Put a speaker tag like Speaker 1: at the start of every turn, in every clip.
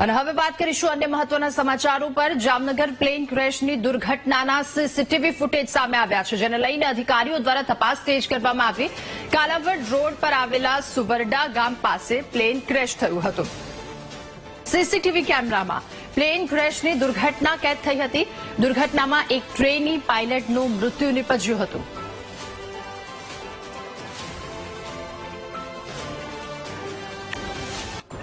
Speaker 1: અને હવે વાત કરીશું અન્ય મહત્વના સમાચારો પર। જામનગર પ્લેન ક્રેશની દુર્ઘટનાના સીસીટીવી ફૂટેજ સામે આવ્યા છે, જેને લઈને અધિકારીઓ દ્વારા તપાસ તેજ કરવામાં આવી। કાલાવડ રોડ પર આવેલા સુબરડા ગામ પાસે પ્લેન ક્રેશ થયું હતું। સીસીટીવી કેમેરામાં પ્લેન ક્રેશની દુર્ઘટના કેદ થઈ હતી। દુર્ઘટનામાં એક ટ્રેની પાયલટનું મૃત્યુ નિપજ્યું હતું।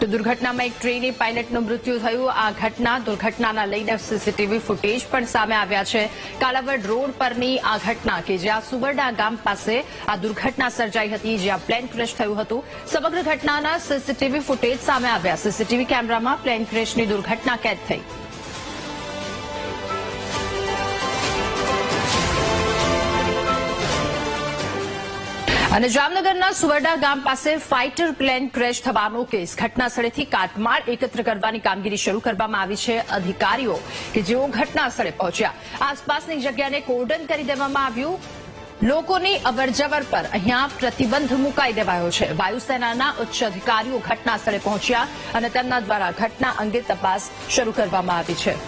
Speaker 1: તો દુર્ઘટનામાં એક ટ્રેની પાયલટનું મૃત્યુ થયું। આ દુર્ઘટનાના લઈને સીસીટીવી ફૂટેજ પણ સામે આવ્યા છે। કાલાવડ રોડ પરની આ ઘટના કે જ્યાં સુબરડા ગામ પાસે આ દુર્ઘટના સર્જાઈ હતી, જ્યાં પ્લેન ક્રેશ થયું હતું। સમગ્ર ઘટનાના સીસીટીવી ફૂટેજ સામે આવ્યા। સીસીટીવી કેમેરામાં પ્લેન ક્રેશની દુર્ઘટના કેદ થઈ। અને જામનગરના સુવરડા ગામ પાસે ફાઇટર પ્લેન ક્રેશ થવાનો કેસ। ઘટના સ્થળેથી કાટમાળ એકત્ર કરવાની કામગીરી શરૂ કરવામાં આવી છે। અધિકારીઓ કે જેઓ ઘટના સ્થળે પહોંચ્યા, આસપાસની જગ્યાને કોર્ડન કરી દેવામાં આવ્યું। લોકોની અવરજવર પર અહીંયા પ્રતિબંધ મુકાઈ દેવાયો છે। વાયુસેનાના ઉચ્ચ અધિકારીઓ ઘટના સ્થળે પહોંચ્યા અને તેમના દ્વારા ઘટના અંગે તપાસ શરૂ કરવામાં આવી છે।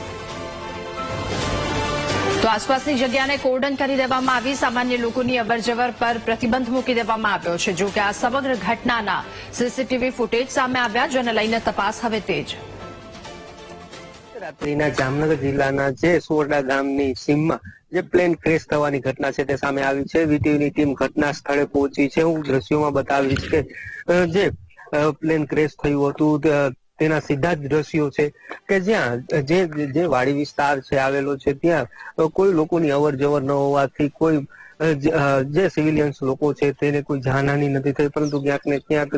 Speaker 1: તો આસપાસની જગ્યાને કોર્ડન કરી દેવામાં આવી। સામાન્ય લોકોની અવરજવર પર પ્રતિબંધ મૂકી દેવામાં આવ્યો છે। જો કે આ સમગ્ર ઘટનાના સીસીટીવી ફૂટેજ સામે આવ્યા, જેને લઈને તપાસ હવે તેજ।
Speaker 2: રાત્રિના જામનગર જિલ્લાના જે સુવરડા ગામની સીમમાં જે પ્લેન ક્રેશ થવાની ઘટના છે તે સામે આવી છે। વીટીવીની ટીમ ઘટના સ્થળે પહોંચી છે। હું દ્રશ્યોમાં બતાવીશ કે જે પ્લેન ક્રેશ થયું હતું તેના સીધા જ દ્રશ્યો છે કે જ્યાં જે વાડી વિસ્તાર છે આવેલો છે, ત્યાં કોઈ લોકોની અવર જવર ન હોવાથી કોઈ જે સિવિલિયન્સ લોકો છે તેને કોઈ જાનહાની નથી થઈ, પરંતુ ક્યાંક ને ક્યાંક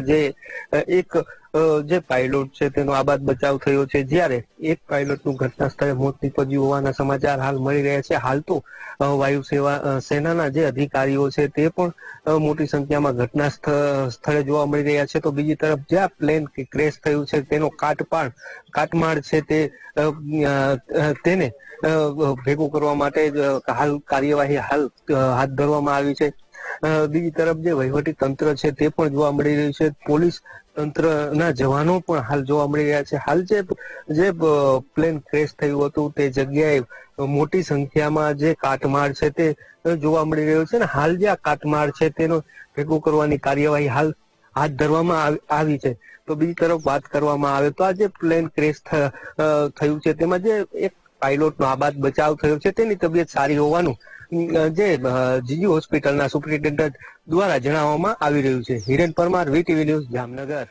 Speaker 2: જે પાયલોટ છે તેનો આબાદ બચાવ થયો છે। જ્યારે એક પાયલોટનું ઘટના સ્થળે મોત નીપજ્યું હોવાના સમાચાર હાલ મળી રહ્યા છે। હાલ તો વાયુ સેનાના જે અધિકારીઓ છે તે પણ મોટી સંખ્યામાં ઘટના સ્થળે જોવા મળી રહ્યા છે। તો બીજી તરફ જ્યાં પ્લેન ક્રેશ થયું છે તેનો કાટમાળ છે તેને ભેગું કરવા માટે હાલ કાર્યવાહી હાથ ધરવામાં આવી છે। બીજી તરફ જે વહીવટી તંત્ર છે તે પણ જોવા મળી રહ્યું છે। પોલીસ તંત્રના જવાનો પણ હાલ જોવા મળી રહ્યા છે। હાલ જે પ્લેન ક્રેશ થયું હતું તે જગ્યાએ મોટી સંખ્યામાં જે કાટમાળ છે તે જોવા મળી રહ્યો છે, ને હાલ જે આ કાટમાળ છે તેનો ભેગું કરવાની કાર્યવાહી હાલ હાથ ધરવામાં આવી છે। તો બીજી તરફ વાત કરવામાં આવે તો આ જે પ્લેન ક્રેશ થયું છે તેમાં જે એક પાયલોટનો આબાદ બચાવ થયો છે તેની તબિયત સારી હોવાનું જે જીજી હોસ્પિટલના સુપ્રિન્ટેન્ડન્ટ દ્વારા જણાવવામાં આવી રહ્યું છે। Hiren Parmar, VTV news, Jamnagar.